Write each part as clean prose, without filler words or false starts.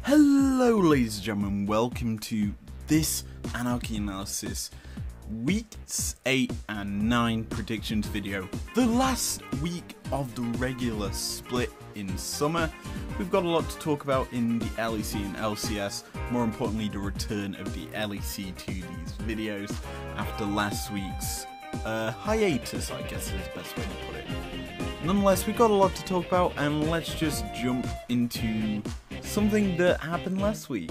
Hello ladies and gentlemen, welcome to this Anarchy Analysis Weeks 8 and 9 predictions video. The last week of the regular split in summer. We've got a lot to talk about in the LEC and LCS, more importantly the return of the LEC to these videos after last week's hiatus, I guess is the best way to put it. Nonetheless, we've got a lot to talk about, and let's just jump into something that happened last week.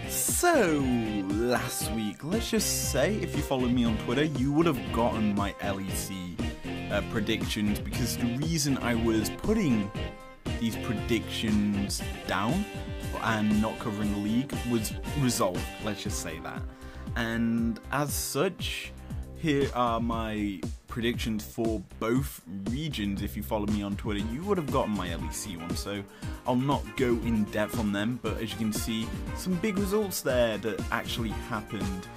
So, last week, let's just say, if you followed me on Twitter, you would have gotten my LEC predictions, because the reason I was putting these predictions down and not covering the league was resolved, let's just say that. And as such, here are my predictions for both regions. If you follow me on Twitter, you would have gotten my LEC one, so I'll not go in depth on them, but as you can see, some big results there that actually happened,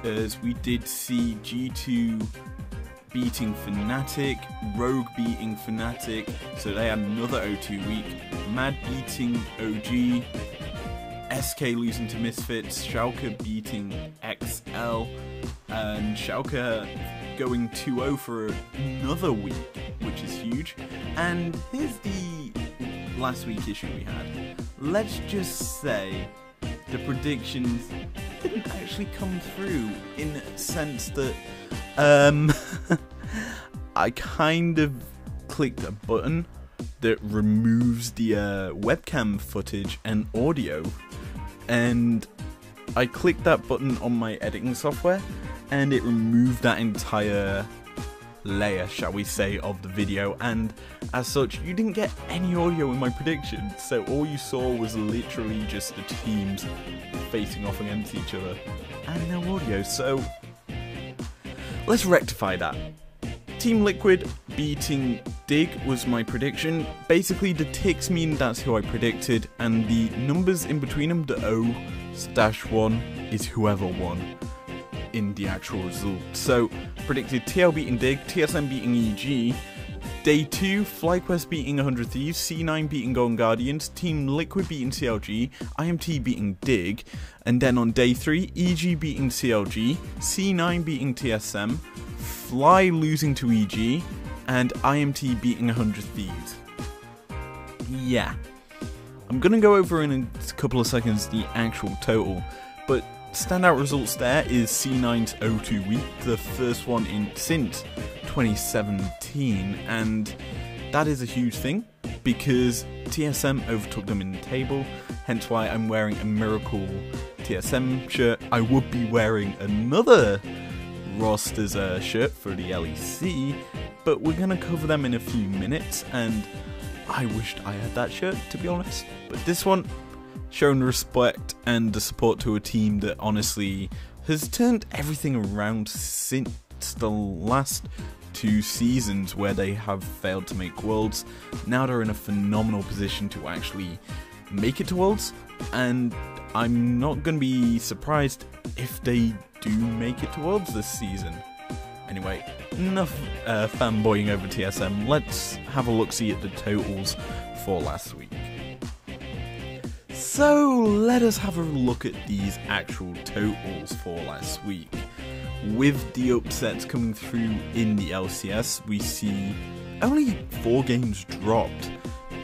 as we did see G2 beating Fnatic, Rogue beating Fnatic, so they had another O2 week, Mad beating OG, SK losing to Misfits, Schalke beating XL, and Schalke going 2-0 for another week, which is huge. And here's the last week issue we had. Let's just say the predictions didn't actually come through, in the sense that I kind of clicked a button that removes the webcam footage and audio, and I clicked that button on my editing software and it removed that entire layer, shall we say, of the video, and as such you didn't get any audio in my predictions, so all you saw was literally just the teams facing off against each other and no audio. So let's rectify that. Team Liquid beating Dig was my prediction. Basically the ticks mean that's who I predicted, and the numbers in between them, the O/1, is whoever won in the actual result. So predicted TL beating Dig, TSM beating EG, Day 2, FlyQuest beating 100 Thieves, C9 beating Golden Guardians, Team Liquid beating CLG, IMT beating Dig, and then on Day 3, EG beating CLG, C9 beating TSM, Fly losing to EG, and IMT beating 100 Thieves. Yeah. I'm going to go over in a couple of seconds the actual total, but standout results there is C9's O2 week, the first one since 2017, and that is a huge thing because TSM overtook them in the table, hence why I'm wearing a Miracle TSM shirt. I would be wearing another Roster's shirt for the LEC, but we're going to cover them in a few minutes, and I wished I had that shirt, to be honest. But this one, showing respect and the support to a team that honestly has turned everything around since the last 2 seasons where they have failed to make Worlds. Now they're in a phenomenal position to actually make it to Worlds, and I'm not going to be surprised if they do make it to Worlds this season. Anyway, enough fanboying over TSM, let's have a look-see at the totals for last week. So let us have a look at these actual totals for last week. With the upsets coming through in the LCS, we see only 4 games dropped,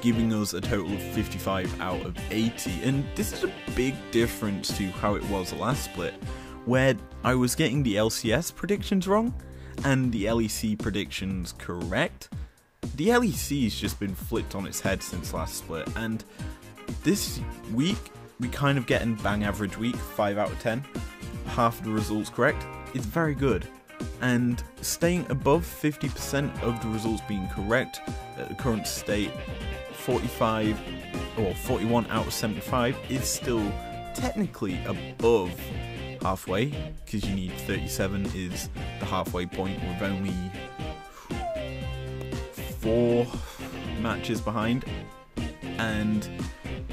giving us a total of 55 out of 80, and this is a big difference to how it was last split, where I was getting the LCS predictions wrong and the LEC predictions correct. The LEC has just been flipped on its head since last split, and this week we kind of get in bang average week, 5 out of 10, half of the results correct. It's very good, and staying above 50% of the results being correct at the current state, 45 or 41 out of 75 is still technically above halfway, because you need 37 is the halfway point, with only 4 matches behind. And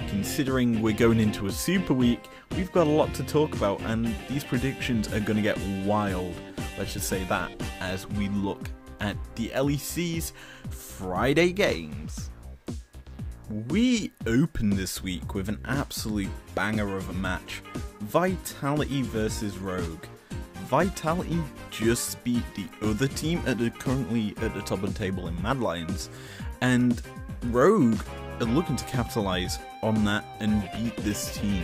considering we're going into a super week, we've got a lot to talk about, and these predictions are going to get wild, let's just say that, as we look at the LEC's Friday games. We open this week with an absolute banger of a match. Vitality versus Rogue. Vitality just beat the other team currently at the top of the table in Mad Lions, and Rogue are looking to capitalize on that and beat this team.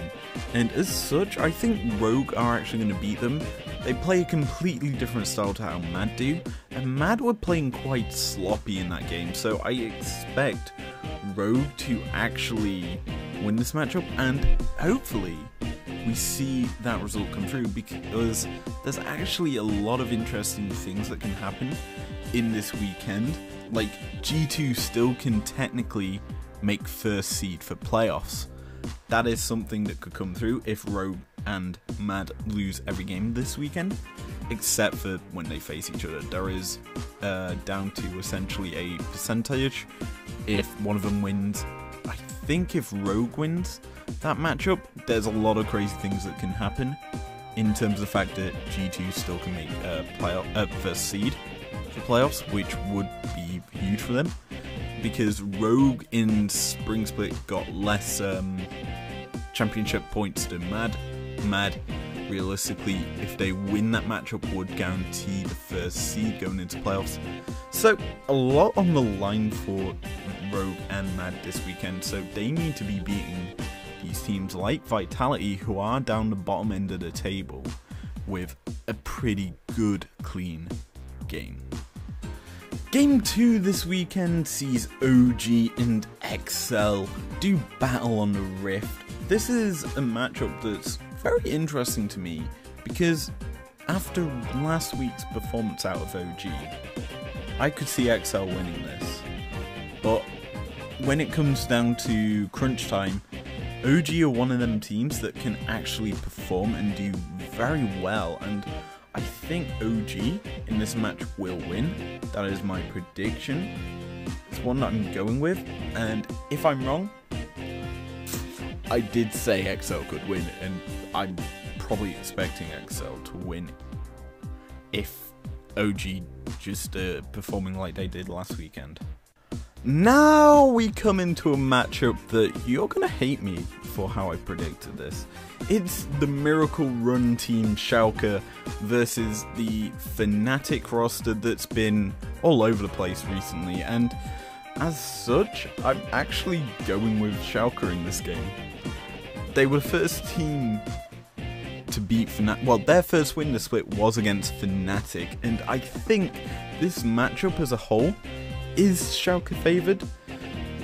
And as such, I think Rogue are actually going to beat them. They play a completely different style to how Mad do, and Mad were playing quite sloppy in that game, so I expect Rogue to actually win this matchup, and hopefully we see that result come through, because there's actually a lot of interesting things that can happen in this weekend. Like, G2 still can technically make first seed for playoffs. That is something that could come through if Rogue and Mad lose every game this weekend, except for when they face each other. There is down to essentially a percentage if one of them wins. I think if Rogue wins that matchup, there's a lot of crazy things that can happen in terms of the fact that G2 still can make first seed for playoffs, which would be huge for them, because Rogue in Spring Split got less championship points than Mad. Mad, realistically, if they win that matchup, would guarantee the first seed going into playoffs. So a lot on the line for Rogue and Mad this weekend, so they need to be beating these teams like Vitality, who are down the bottom end of the table with a pretty good, clean game. Game 2 this weekend sees OG and XL do battle on the Rift. This is a matchup that's very interesting to me, because after last week's performance out of OG, I could see XL winning this. But when it comes down to crunch time, OG are one of them teams that can actually perform and do very well, and I think OG in this match will win. That is my prediction. It's one that I'm going with, and if I'm wrong, I did say XL could win, and I'm probably expecting XL to win if OG just performing like they did last weekend. Now we come into a matchup that you're going to hate me for how I predicted this. It's the Miracle Run team Schalke versus the Fnatic roster that's been all over the place recently, and as such, I'm actually going with Schalke in this game. They were the first team to beat Fnatic. Well, their first win in the split was against Fnatic, and I think this matchup as a whole is Schalke favoured,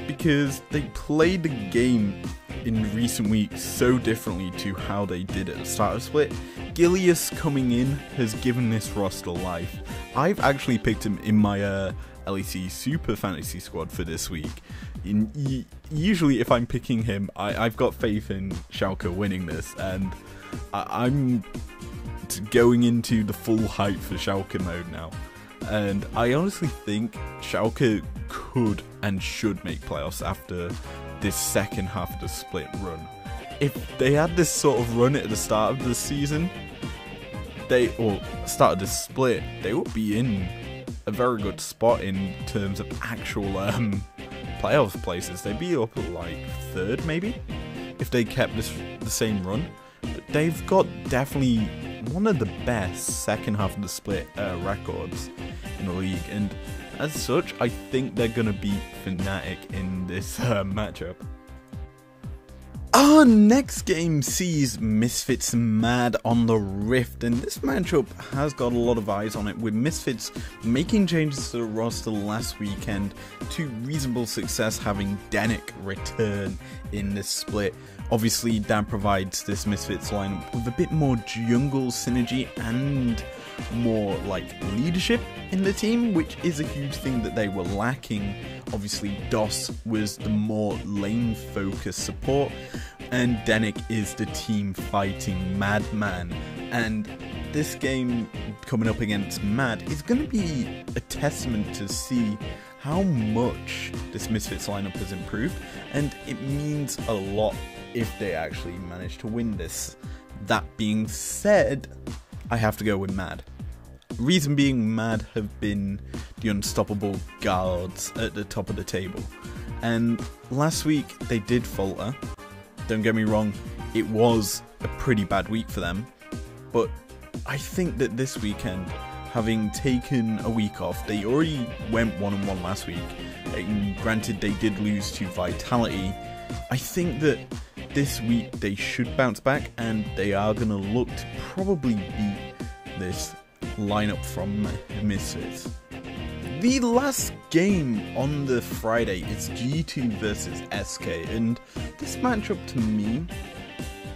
because they played the game in recent weeks so differently to how they did at the start of the split. Gilius coming in has given this roster life. I've actually picked him in my LEC Super Fantasy Squad for this week. Usually if I'm picking him, I've got faith in Schalke winning this, and I'm going into the full hype for Schalke mode now. And I honestly think Schalke could and should make playoffs after this second half of the split run. If they had this sort of run at the start of the season, start of the split, they would be in a very good spot in terms of actual playoffs places. They'd be up at like 3rd maybe, if they kept the same run. But they've got definitely one of the best second half of the split records in the league, and as such, I think they're going to beat Fnatic in this matchup. Our next game sees Misfits and Mad on the Rift, and this matchup has got a lot of eyes on it, with Misfits making changes to the roster last weekend to reasonable success, having Denick return in this split. Obviously, that provides this Misfits lineup with a bit more jungle synergy and more like leadership in the team, which is a huge thing that they were lacking. Obviously, DOS was the more lane focused support, and Denick is the team fighting madman. And this game coming up against Mad is going to be a testament to see how much this Misfits lineup has improved, and it means a lot if they actually manage to win this. That being said, I have to go with Mad. Reason being, Mad have been the unstoppable guards at the top of the table, And last week they did falter. Don't get me wrong, it was a pretty bad week for them. But I think that this weekend, having taken a week off, they already went 1-1 last week. And granted, they did lose to Vitality. I think that this week they should bounce back, and they are going to look to probably beat this lineup from Misfits. The last game on the Friday is G2 versus SK, and this matchup to me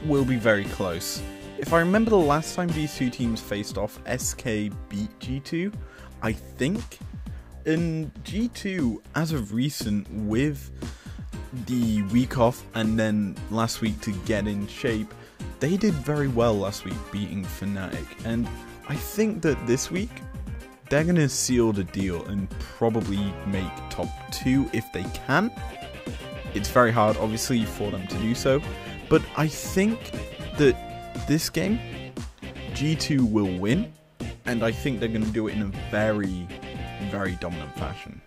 will be very close. If I remember the last time these two teams faced off, SK beat G2, I think. And G2, as of recent, with the week off and then last week to get in shape, they did very well last week beating Fnatic. And I think that this week, they're going to seal the deal and probably make top 2 if they can. It's very hard, obviously, for them to do so. But I think that this game, G2 will win, and I think they're going to do it in a very, very dominant fashion.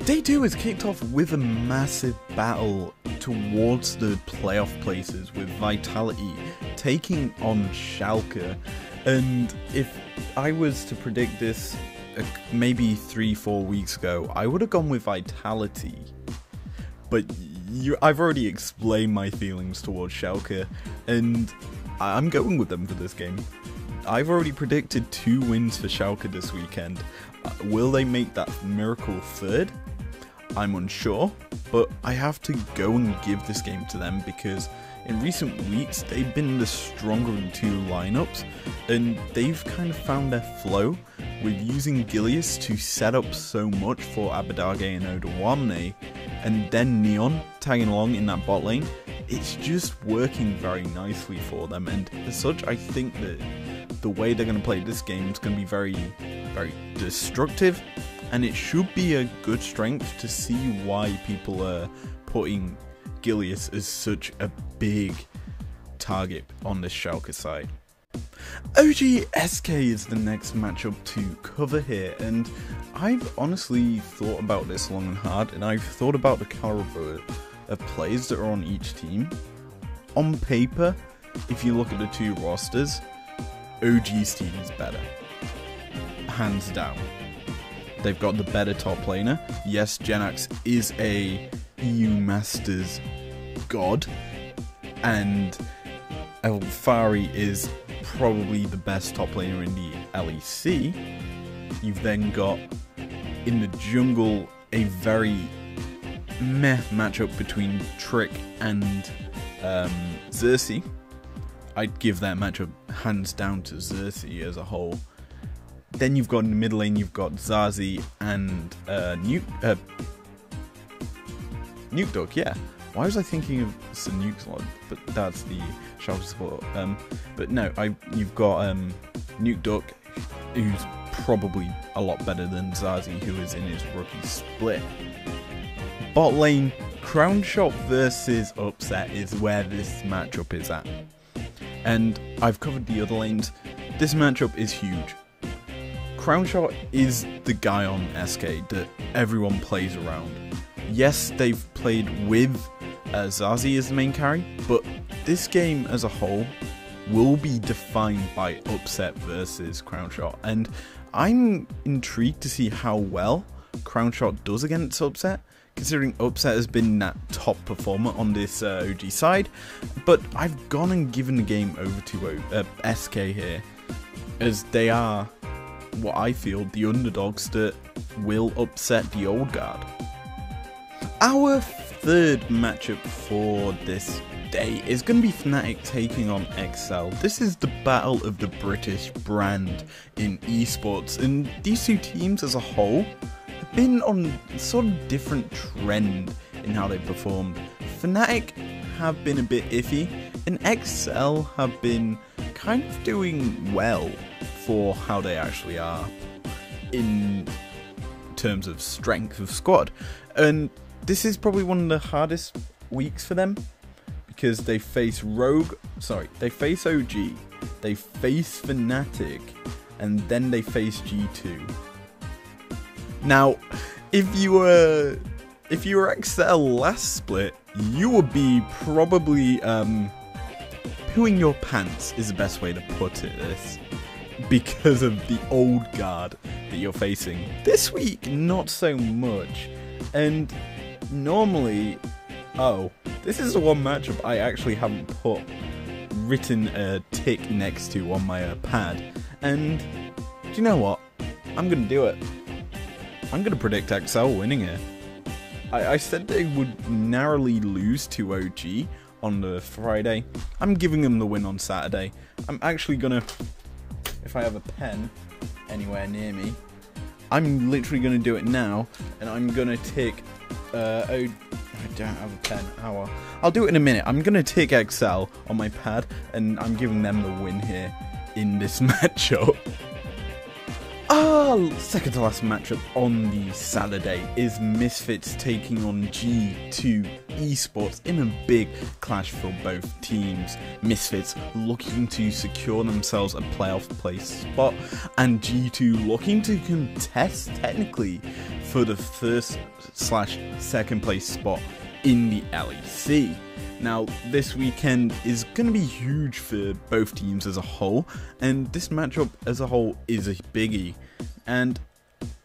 Day 2 is kicked off with a massive battle towards the playoff places, with Vitality taking on Schalke. And if I was to predict this maybe 3-4 weeks ago, I would have gone with Vitality. But I've already explained my feelings towards Schalke, and I'm going with them for this game. I've already predicted 2 wins for Schalke this weekend. Will they make that miracle 3rd? I'm unsure, but I have to go and give this game to them because in recent weeks they've been the stronger of the 2 lineups, and they've kind of found their flow with using Gilius to set up so much for Abadage and Odawamne, and then Neon tagging along in that bot lane. It's just working very nicely for them, and as such I think that the way they're going to play this game is going to be very, very destructive, and it should be a good strength to see why people are putting Gilius as such a big target on this Schalke side. OG SK is the next matchup to cover here, and I've honestly thought about this long and hard, and I've thought about the caliber of players that are on each team. On paper, if you look at the 2 rosters, OG's team is better, hands down. They've got the better top laner. Yes, Genax is a EU Masters god, and Elfari is probably the best top laner in the LEC. You've then got, in the jungle, a very meh matchup between Trick and Xerxes. I'd give that matchup hands down to Xerxes as a whole. Then you've got in the mid lane, you've got Zazie and Nuke Duck, yeah. Why was I thinking of Sanuke's Lord? But that's the Schalke support. But no, you've got Nuke Duck, who's probably a lot better than Zazie, who is in his rookie split. Bot lane, Crown Shot versus Upset is where this matchup is at. And I've covered the other lanes. This matchup is huge. Crown Shot is the guy on SK that everyone plays around. Yes, they've played with Zazie as the main carry, but this game as a whole will be defined by Upset versus Crown Shot, and I'm intrigued to see how well Crown Shot does against Upset, considering Upset has been that top performer on this OG side. But I've gone and given the game over to SK here, as they are what I feel the underdogs that will upset the old guard. Our 3rd matchup for this day is going to be Fnatic taking on XL. This is the battle of the British brand in esports, and these 2 teams as a whole have been on sort of different trend in how they performed. Fnatic have been a bit iffy, and XL have been kind of doing well for how they actually are in terms of strength of squad. And this is probably one of the hardest weeks for them, because they face they face OG, they face Fnatic, and then they face G2. Now, if you were if you were XL last split, you would be probably pooing your pants is the best way to put it, because of the old guard that you're facing. This week, not so much. And normally, this is the one matchup I actually haven't written a tick next to on my pad. And do you know what? I'm going to do it. I'm going to predict XL winning here. I said they would narrowly lose to OG on the Friday. I'm giving them the win on Saturday. I'm actually going to, if I have a pen anywhere near me, I'm literally going to do it now. And I'm going to tick, I don't have a pen. I'll do it in a minute. I'm going to tick XL on my pad, and I'm giving them the win here in this matchup. Second to last matchup on the Saturday is Misfits taking on G2 Esports in a big clash for both teams. Misfits looking to secure themselves a playoff place spot, and G2 looking to contest technically for the first/second place spot in the LEC. Now, this weekend is going to be huge for both teams as a whole, and this matchup as a whole is a biggie. And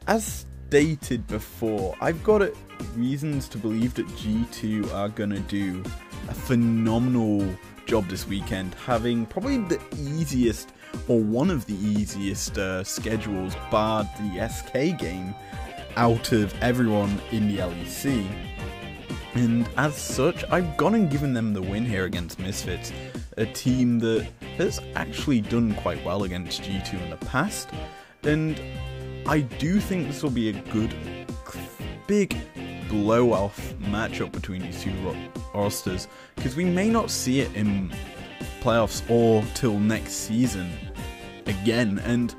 as stated before, I've got reasons to believe that G2 are going to do a phenomenal job this weekend, having probably the easiest, or one of the easiest schedules, barred the SK game, out of everyone in the LEC. And as such, I've gone and given them the win here against Misfits, a team that has actually done quite well against G2 in the past. And I do think this will be a good, big blow-off matchup between these two rosters, because we may not see it in playoffs or till next season again. And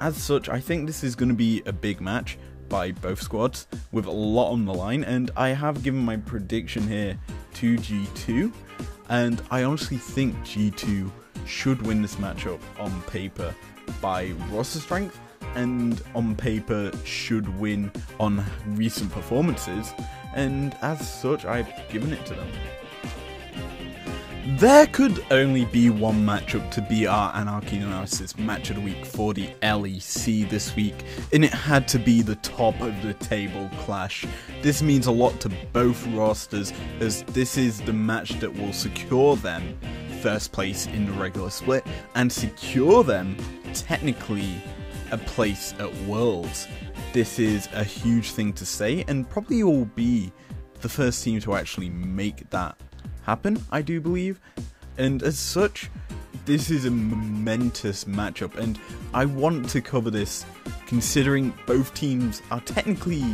as such, I think this is going to be a big match by both squads with a lot on the line, and I have given my prediction here to G2, and I honestly think G2 should win this matchup on paper by roster strength, and on paper should win on recent performances, and as such I've given it to them. There could only be one matchup to be our Anarchy Analysis match of the week for the LEC this week, and it had to be the top of the table clash. This means a lot to both rosters, as this is the match that will secure them first place in the regular split, and secure them technically a place at Worlds. This is a huge thing to say, and probably will be the first team to actually make that happen, I do believe. And as such, this is a momentous matchup, and I want to cover this considering both teams are technically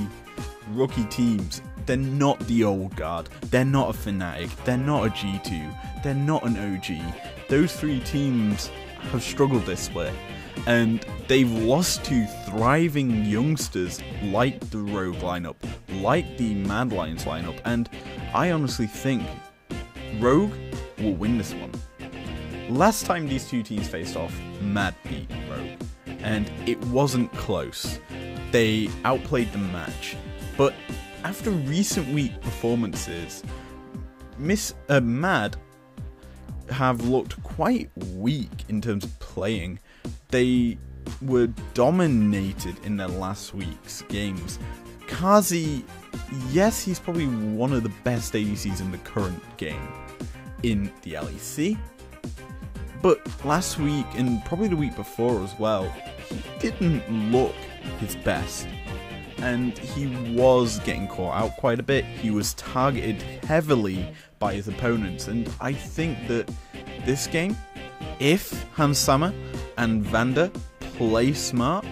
rookie teams. They're not the old guard, they're not a Fnatic, they're not a G2, they're not an OG. Those three teams have struggled this split, and they've lost to thriving youngsters like the Rogue lineup, like the Mad Lions lineup, and I honestly think Rogue will win this one. Last time these two teams faced off, Mad beat Rogue, and it wasn't close. They outplayed the match, but after recent week performances, Mad have looked quite weak in terms of playing. They were dominated in their last week's games. Kazi, yes, he's probably one of the best ADCs in the current game in the LEC, but last week, and probably the week before as well, he didn't look his best, and he was getting caught out quite a bit. He was targeted heavily by his opponents, and I think that this game, if Hansama and Vander play smart,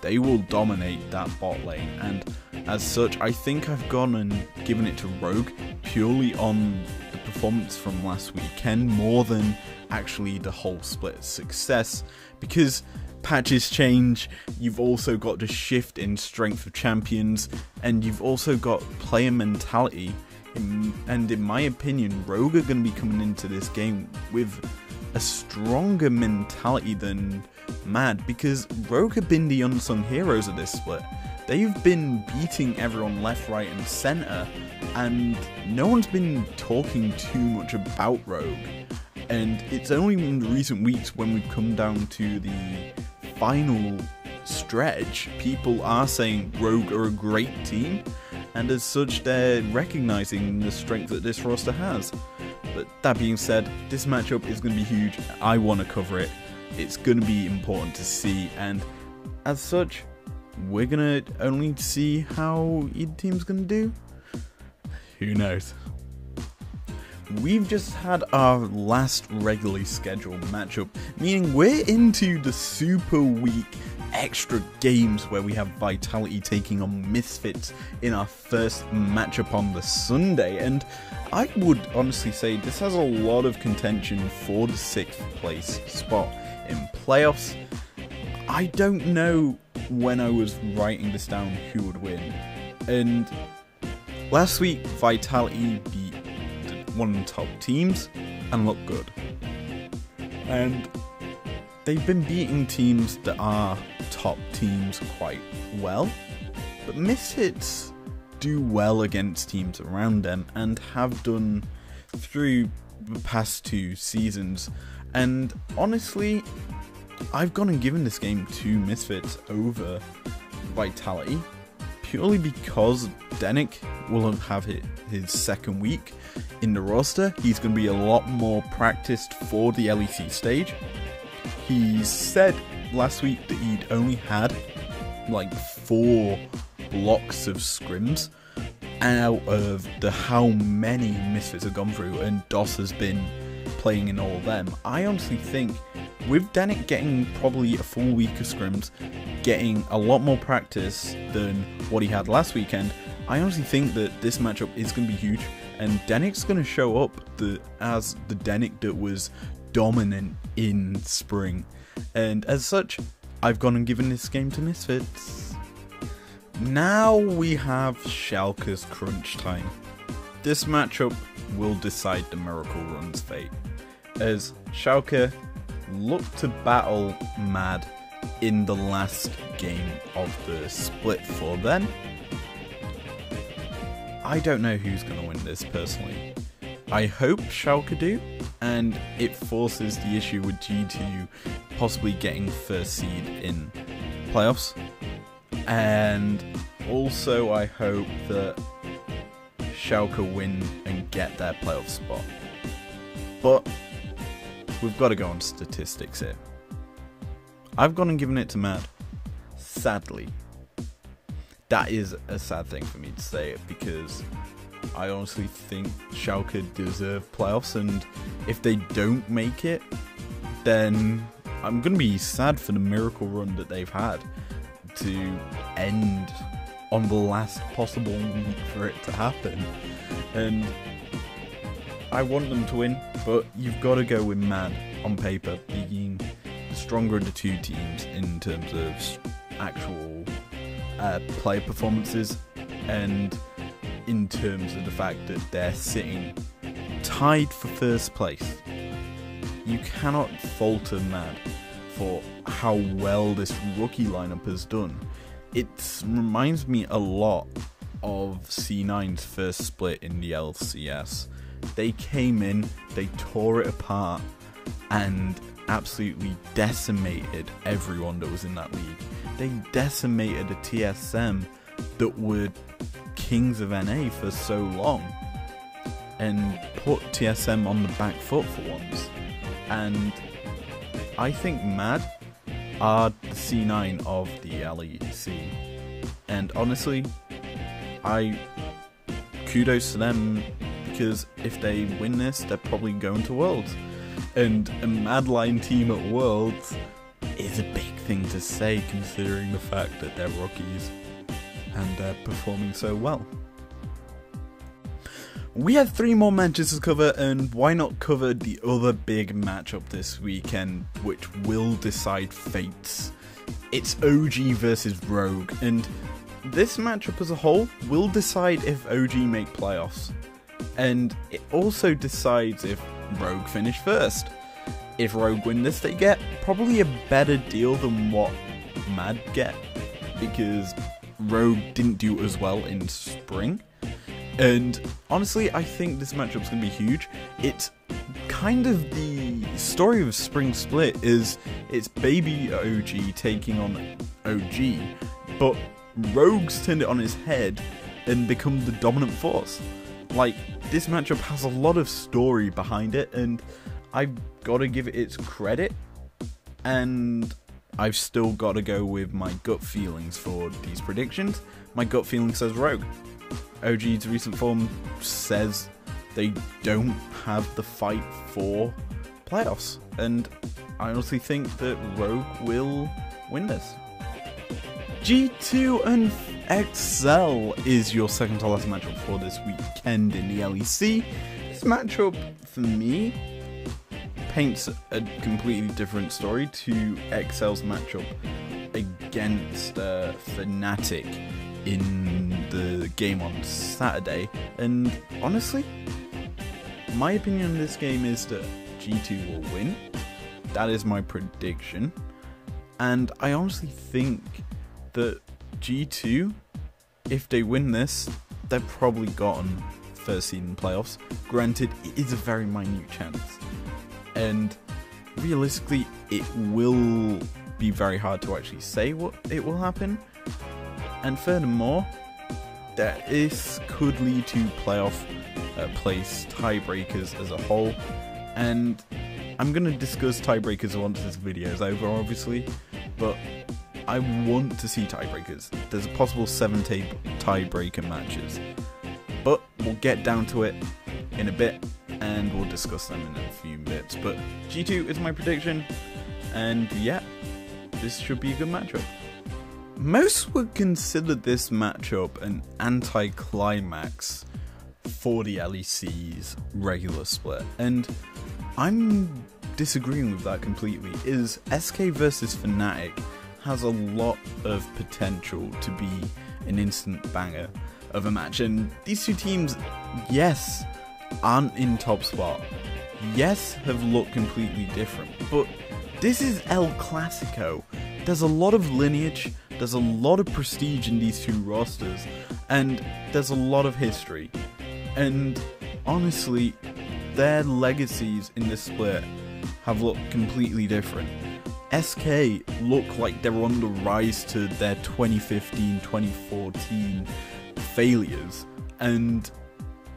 they will dominate that bot lane. And as such, I think I've gone and given it to Rogue purely on the performance from last weekend more than actually the whole split success, because patches change, you've also got the shift in strength of champions, and you've also got player mentality, and in my opinion, Rogue are going to be coming into this game with a stronger mentality than Mad, because Rogue have been the unsung heroes of this split. they've been beating everyone left, right and centre, and no one's been talking too much about Rogue. And it's only in the recent weeks when we've come down to the final stretch, people are saying Rogue are a great team, and as such they're recognising the strength that this roster has. But that being said, this matchup is going to be huge. I want to cover it. It's going to be important to see, and as such, we're going to only see how your team's going to do. Who knows? We've just had our last regularly scheduled matchup, meaning we're into the super week extra games where we have Vitality taking on Misfits in our first matchup on the Sunday, and I would honestly say this has a lot of contention for the 6th place spot in playoffs. I don't know when I was writing this down who would win, and last week Vitality beat one of the top teams and looked good, and they've been beating teams that are top teams quite well, but Misfits do well against teams around them and have done through the past 2 seasons. And honestly, I've gone and given this game to Misfits over Vitality purely because Denick will have hit his 2nd week in the roster. He's going to be a lot more practiced for the LEC stage. He said last week that he'd only had like 4 blocks of scrims out of the how many Misfits have gone through, and DOS has been playing in all of them. I honestly think with Denick getting probably a full week of scrims, getting a lot more practice than what he had last weekend, I honestly think that this matchup is going to be huge, and Denick's going to show up as the Denick that was dominant in spring. And as such, I've gone and given this game to Misfits. Now we have Schalke's crunch time. This matchup will decide the Miracle Run's fate, as Schalke looked to battle Mad in the last game of the split for them. I don't know who's going to win this personally. I hope Schalke do, and it forces the issue with G2 possibly getting first seed in playoffs. And also I hope that Schalke win and get their playoff spot. But we've got to go on statistics here. I've gone and given it to Mad. Sadly. That is a sad thing for me to say, because I honestly think Schalke deserve playoffs, and if they don't make it, then I'm going to be sad for the miracle run that they've had to end on the last possible week for it to happen. And I want them to win, but you've got to go with Mad on paper being the stronger of the 2 teams in terms of actual player performances, and in terms of the fact that they're sitting tied for first place. You cannot falter Mad for how well this rookie lineup has done. It reminds me a lot of C9's first split in the LCS. They came in, they tore it apart, and absolutely decimated everyone that was in that league. They decimated a TSM that were kings of NA for so long, and put TSM on the back foot for once. And I think Mad are the C9 of the LEC, and honestly, kudos to them, because if they win this, they're probably going to Worlds, and a Madline team at Worlds is a big thing to say, considering the fact that they're rookies and they're performing so well. We have 3 more matches to cover, and why not cover the other big matchup this weekend, which will decide fates. It's OG versus Rogue, and this matchup as a whole will decide if OG make playoffs, and it also decides if Rogue finish first. If Rogue win this, they get probably a better deal than what Mad get, because Rogue didn't do as well in spring. And honestly, I think this matchup's going to be huge. It's kind of the story of Spring Split is it's baby OG taking on OG, but Rogue's turned it on his head and become the dominant force. Like, this matchup has a lot of story behind it, and I've got to give it its credit, and I've still got to go with my gut feelings for these predictions. My gut feeling says Rogue. OG's recent form says they don't have the fight for playoffs, and I honestly think that Rogue will win this. G2 and XL is your second to last matchup for this weekend in the LEC. This matchup, for me, paints a completely different story to XL's matchup against Fnatic in the game on Saturday, and honestly, my opinion on this game is that G2 will win. That is my prediction, and I honestly think that G2, if they win this, they've probably gotten first seed in playoffs. Granted, it is a very minute chance, and realistically, it will be very hard to actually say what it will happen. And furthermore, this could lead to playoff place tiebreakers as a whole, and I'm going to discuss tiebreakers once this video is over, obviously, but I want to see tiebreakers. There's a possible 7 tiebreaker matches, but we'll get down to it in a bit, and we'll discuss them in a few bits. But G2 is my prediction, and yeah, this should be a good matchup. Most would consider this matchup an anticlimax for the LEC's regular split, and I'm disagreeing with that completely. Is SK versus Fnatic has a lot of potential to be an instant banger of a match, and these two teams, yes, aren't in top spot, yes, have looked completely different, but this is El Clasico. There's a lot of lineage, there's a lot of prestige in these two rosters, and there's a lot of history. And honestly, their legacies in this split have looked completely different. SK look like they're on the rise to their 2015-2014 failures, and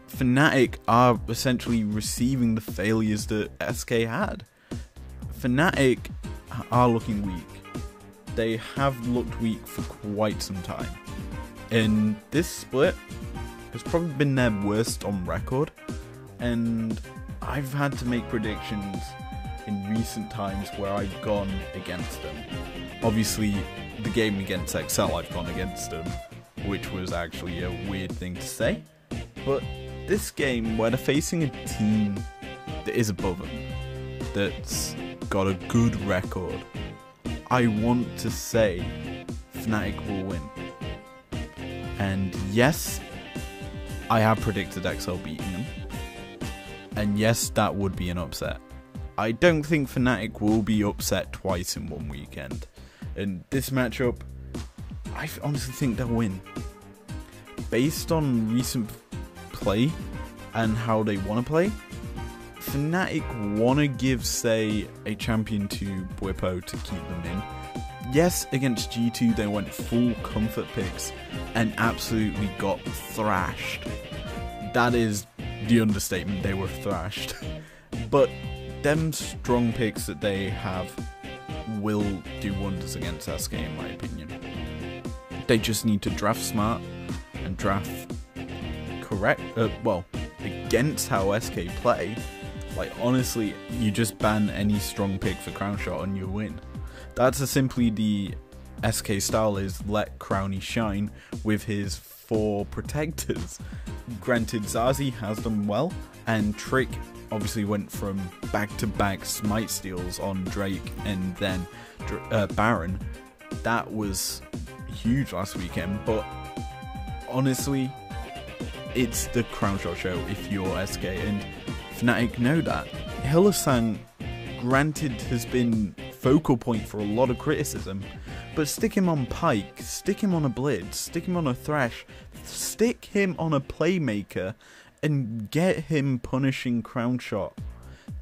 Fnatic are essentially receiving the failures that SK had. Fnatic are looking weak. They have looked weak for quite some time, and this split has probably been their worst on record, and I've had to make predictions in recent times where I've gone against them. Obviously, the game against XL I've gone against them, which was actually a weird thing to say, but this game where they're facing a team that is above them, that's got a good record, I want to say Fnatic will win. And yes, I have predicted XL beating them, and yes, that would be an upset. I don't think Fnatic will be upset twice in one weekend, and this matchup, I honestly think they'll win. Based on recent play and how they want to play, Fnatic want to give, say, a champion to Bwipo to keep them in. Yes, against G2 they went full comfort picks and absolutely got thrashed. That is the understatement, they were thrashed. But them strong picks that they have will do wonders against SK in my opinion. They just need to draft smart and draft correct, against how SK play. Like, honestly, you just ban any strong pick for Crown Shot and you win. That's simply the SK style, is let Crowny shine with his 4 protectors. Granted, Zazie has done well, and Trick obviously went from back-to-back smite steals on Drake and then Baron. That was huge last weekend, but honestly, it's the Crown Shot show if you're SK, and Fnatic know that. Hylissang, granted, has been focal point for a lot of criticism, but stick him on Pyke, stick him on a Blitz, stick him on a Thresh, stick him on a Playmaker, and get him punishing Crown Shot.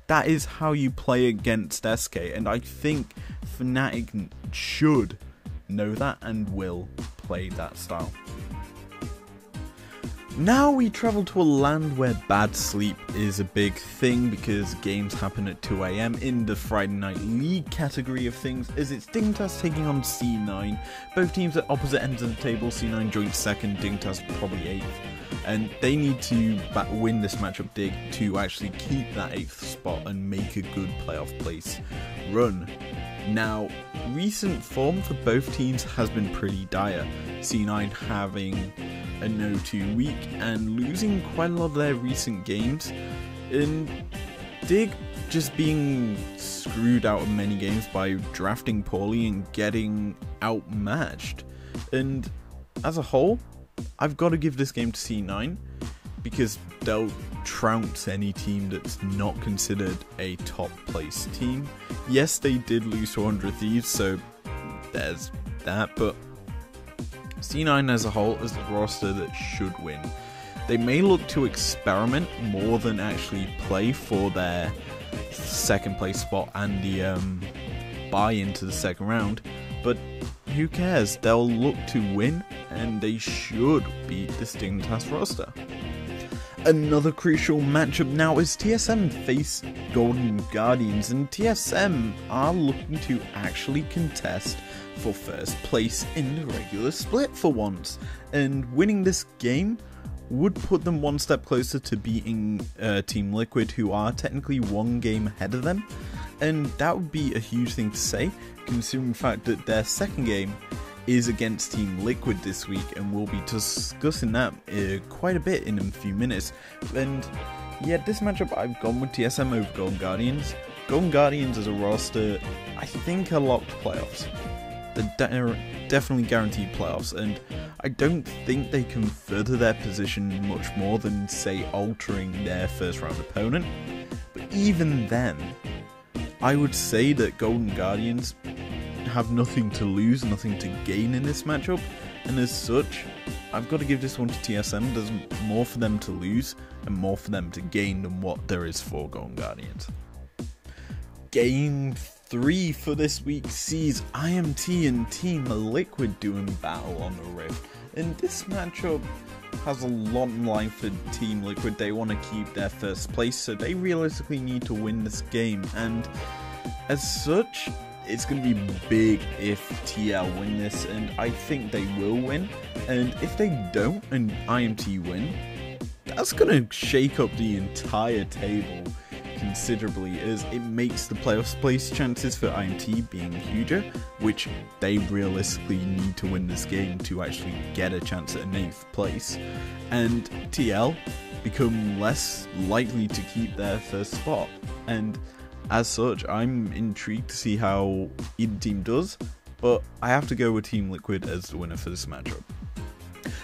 That is how you play against SK, and I think Fnatic should know that and will play that style. Now we travel to a land where bad sleep is a big thing because games happen at 2 AM in the Friday Night League category of things, as it's Dignitas taking on C9. Both teams at opposite ends of the table, C9 joint second, Dignitas probably 8th. And they need to win this matchup Dig to actually keep that 8th spot and make a good playoff place run. Now, recent form for both teams has been pretty dire, C9 having a 0-2 week and losing quite a lot of their recent games, and Dig just being screwed out of many games by drafting poorly and getting outmatched. And as a whole, I've got to give this game to C9 because they'll trounce any team that's not considered a top place team. Yes, they did lose to 100 Thieves, so there's that, but C9 as a whole is the roster that should win. They may look to experiment more than actually play for their second place spot and the buy into the second round, but who cares? They'll look to win and they should beat the Dignitas roster. Another crucial matchup now is TSM face Golden Guardians, and TSM are looking to actually contest for first place in the regular split for once, and winning this game would put them one step closer to beating Team Liquid, who are technically one game ahead of them, and that would be a huge thing to say considering the fact that their second game is against Team Liquid this week, and we'll be discussing that quite a bit in a few minutes. And yeah, this matchup I've gone with TSM over Golden Guardians. Golden Guardians as a roster, I think, are locked playoffs. They're definitely guaranteed playoffs, and I don't think they can further their position much more than, say, altering their first round opponent. But even then, I would say that Golden Guardians have nothing to lose, nothing to gain in this matchup, and as such, I've got to give this one to TSM. There's more for them to lose and more for them to gain than what there is for Golden Guardians. Game 3 for this week sees IMT and Team Liquid doing battle on the Rift, and this matchup has a lot in line for Team Liquid. They want to keep their first place, so they realistically need to win this game, and as such, it's going to be big if TL win this, and I think they will win. And if they don't and IMT win, that's going to shake up the entire table considerably, as it makes the playoffs place chances for IMT being huger, which they realistically need to win this game to actually get a chance at an 8th place, and TL become less likely to keep their first spot. And as such, I'm intrigued to see how either team does, but I have to go with Team Liquid as the winner for this matchup.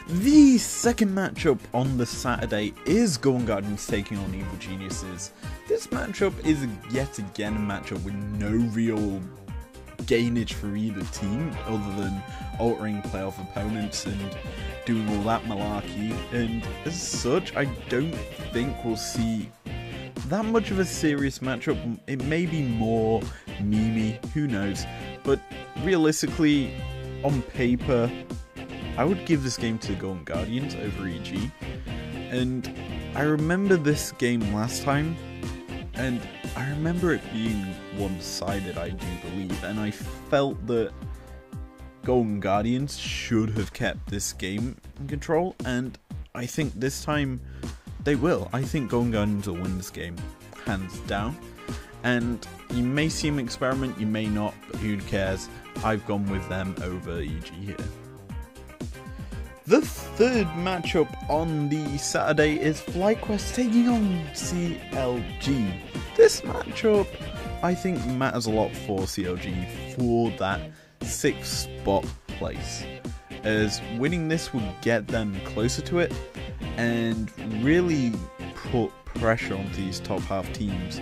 The second matchup on the Saturday is Golden Guardians taking on Evil Geniuses. This matchup is yet again a matchup with no real gainage for either team other than altering playoff opponents and doing all that malarkey, and as such, I don't think we'll see that much of a serious matchup. It may be more memey, who knows, but realistically, on paper, I would give this game to the Golden Guardians over EG. And I remember this game last time, and I remember it being one-sided, I do believe, and I felt that Golden Guardians should have kept this game in control, and I think this time they will. I think Golden Guardians will win this game, hands down. And you may see them experiment, you may not, but who cares? I've gone with them over EG here. The third matchup on the Saturday is FlyQuest taking on CLG. This matchup, I think, matters a lot for CLG for that 6th spot place, as winning this would get them closer to it and really put pressure onto these top half teams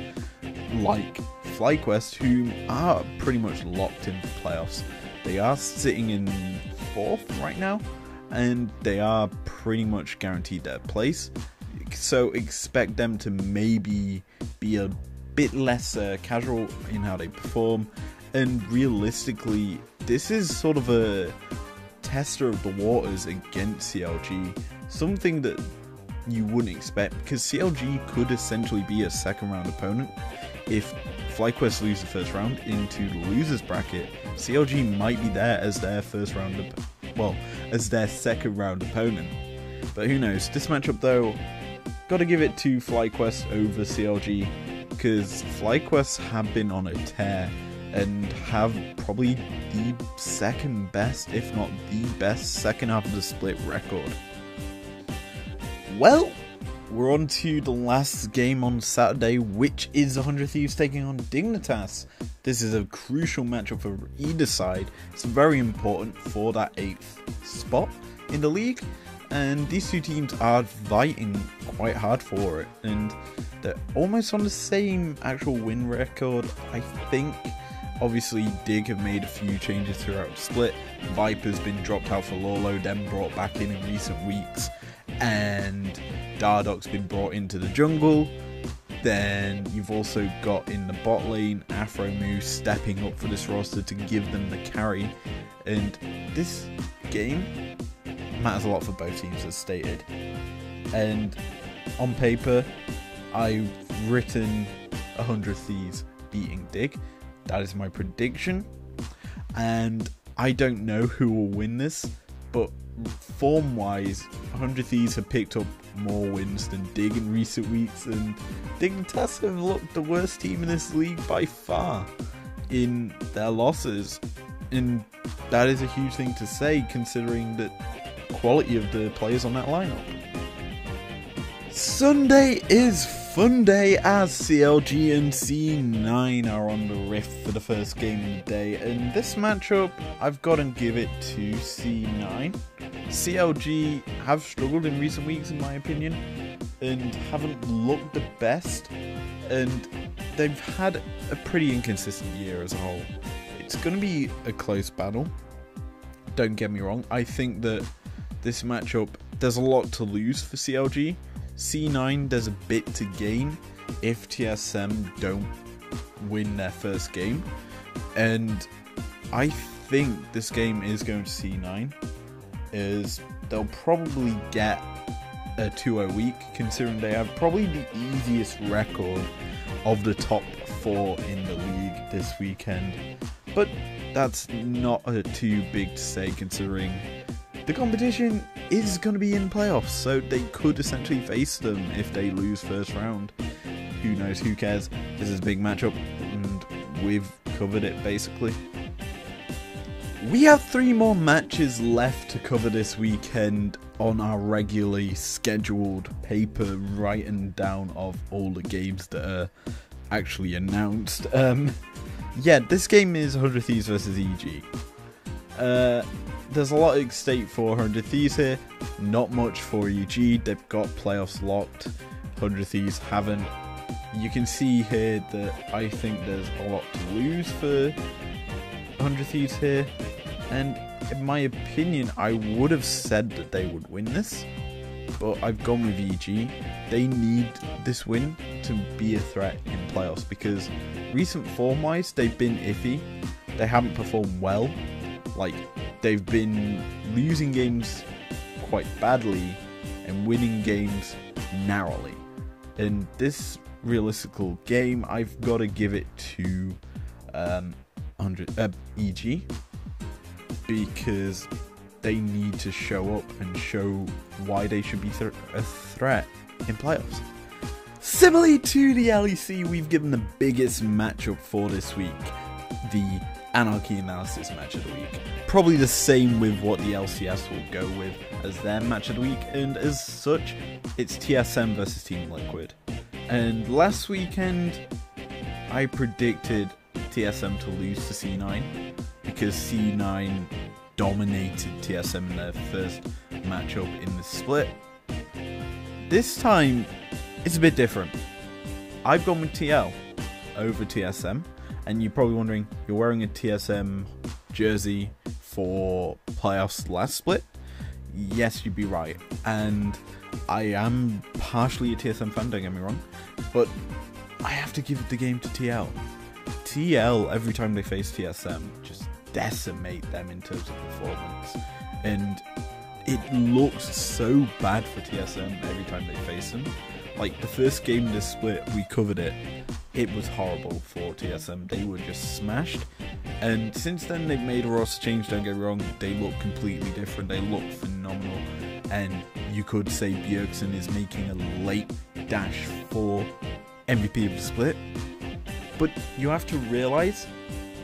like FlyQuest, who are pretty much locked in for playoffs. They are sitting in 4th right now, and they are pretty much guaranteed their place. So expect them to maybe be a bit less casual in how they perform. And realistically, this is sort of a tester of the waters against CLG. Something that you wouldn't expect, because CLG could essentially be a second round opponent. If FlyQuest lose the first round into the losers bracket, CLG might be there as their as their second round opponent. But who knows? This matchup though, gotta give it to FlyQuest over CLG, because FlyQuest have been on a tear and have probably the second best, if not the best, second half of the split record. Well, we're on to the last game on Saturday, which is 100 Thieves taking on Dignitas. This is a crucial matchup for either side. It's very important for that 8th spot in the league, and these two teams are fighting quite hard for it, and they're almost on the same actual win record, I think. Obviously, Dig have made a few changes throughout the split. Viper's been dropped out for Lolo, then brought back in recent weeks, and Dardock's been brought into the jungle. Then you've also got in the bot lane Afromoo stepping up for this roster to give them the carry, and this game matters a lot for both teams, as stated. And on paper, I've written 100 Thieves beating Dig. That is my prediction, and I don't know who will win this, but form-wise, 100 Thieves have picked up more wins than Dig in recent weeks, and Dignitas have looked the worst team in this league by far in their losses, and that is a huge thing to say considering the quality of the players on that lineup. Sunday is fun day as CLG and C9 are on the rift for the first game of the day, and this matchup I've got to give it to C9. CLG have struggled in recent weeks in my opinion and haven't looked the best, and they've had a pretty inconsistent year as a whole. It's going to be a close battle, don't get me wrong. I think that this matchup, there's a lot to lose for CLG. C9, there's a bit to gain if TSM don't win their first game, and I think this game is going to C9, as they'll probably get a 2-0 week, considering they have probably the easiest record of the top 4 in the league this weekend. But that's not too big to say, considering the competition is going to be in playoffs, so they could essentially face them if they lose first round. Who knows, who cares? This is a big matchup, and we've covered it basically. We have 3 more matches left to cover this weekend on our regularly scheduled paper writing down of all the games that are actually announced. Yeah, this game is 100 Thieves versus EG. There's a lot at stake for 100 Thieves here, not much for EG. They've got playoffs locked, 100 Thieves haven't. You can see here that I think there's a lot to lose for 100 Thieves here, and in my opinion I would have said that they would win this, but I've gone with EG. They need this win to be a threat in playoffs, because recent form wise they've been iffy. They haven't performed well. Like, they've been losing games quite badly and winning games narrowly. In this realistical game, I've got to give it to EG, because they need to show up and show why they should be a threat in playoffs. Similarly to the LEC, we've given the biggest matchup for this week, the Anarchy Analysis match of the week. Probably the same with what the LCS will go with as their match of the week, and as such, it's TSM versus Team Liquid. And last weekend, I predicted TSM to lose to C9, because C9 dominated TSM in their first matchup in the split. This time, it's a bit different. I've gone with TL over TSM, and you're probably wondering, you're wearing a TSM jersey, for playoffs last split, yes, you'd be right. And I am partially a TSM fan, don't get me wrong, but I have to give the game to TL. TL, every time they face TSM, just decimate them in terms of performance. And it looks so bad for TSM every time they face them. Like, the first game of this split, we covered it. It was horrible for TSM. They were just smashed. And since then, they've made a roster change, don't get me wrong. They look completely different. They look phenomenal. And you could say Bjergsen is making a late dash for MVP of the split. But you have to realize,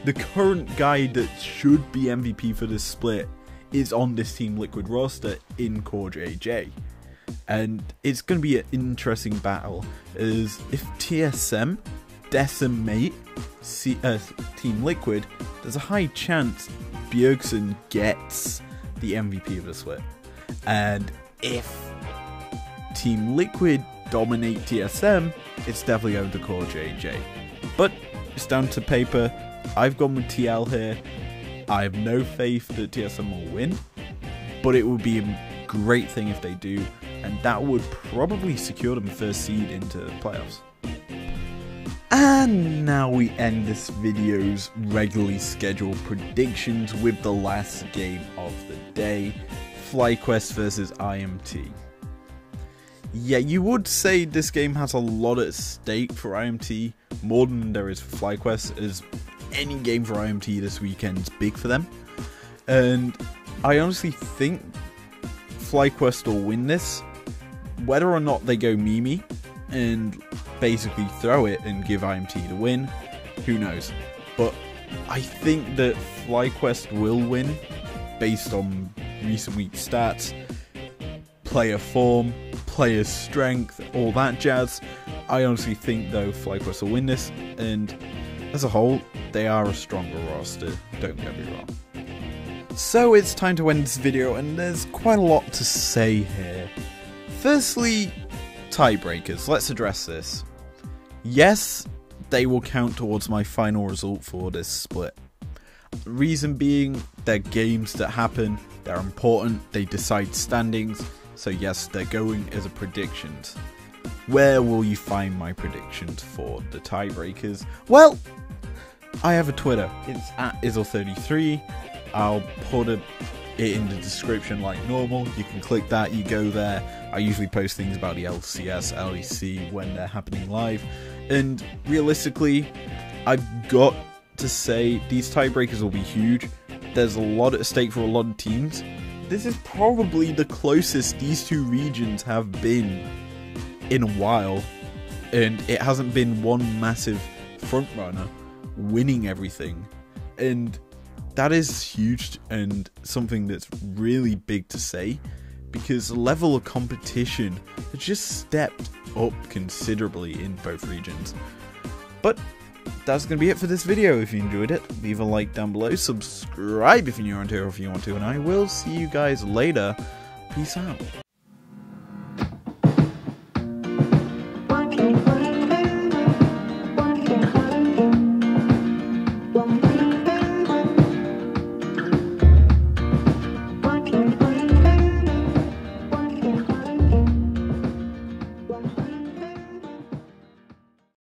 the current guy that should be MVP for this split is on this Team Liquid roster in Core JJ. And it's going to be an interesting battle, as if TSM decimate Team Liquid, there's a high chance Bjergsen gets the MVP of the split. And if Team Liquid dominate TSM, it's definitely going to Core JJ. But it's down to paper. I've gone with TL here. I have no faith that TSM will win, but it would be a great thing if they do, and that would probably secure them first seed into the playoffs. And now we end this video's regularly scheduled predictions with the last game of the day, FlyQuest versus IMT. Yeah, you would say this game has a lot at stake for IMT, more than there is for FlyQuest, as any game for IMT this weekend is big for them. And I honestly think FlyQuest will win this. Whether or not they go Mimi and basically throw it and give IMT the win, who knows. But I think that FlyQuest will win based on recent week stats, player form, player strength, all that jazz. I honestly think though FlyQuest will win this, and as a whole, they are a stronger roster, don't get me wrong. So it's time to end this video, and there's quite a lot to say here. Firstly, tiebreakers. Let's address this. Yes, they will count towards my final result for this split. Reason being, they're games that happen, they're important, they decide standings, so yes, they're going as a predictions. Where will you find my predictions for the tiebreakers? Well, I have a Twitter. It's at izl33. I'll put it in the description like normal. You can click that, you go there. I usually post things about the LCS, LEC when they're happening live. And realistically, I've got to say these tiebreakers will be huge. There's a lot at stake for a lot of teams. This is probably the closest these two regions have been in a while, and it hasn't been one massive frontrunner winning everything, and that is huge and something that's really big to say, because the level of competition has just stepped up considerably in both regions. But that's going to be it for this video. If you enjoyed it, leave a like down below, subscribe if you're new around here or if you want to, and I will see you guys later. Peace out.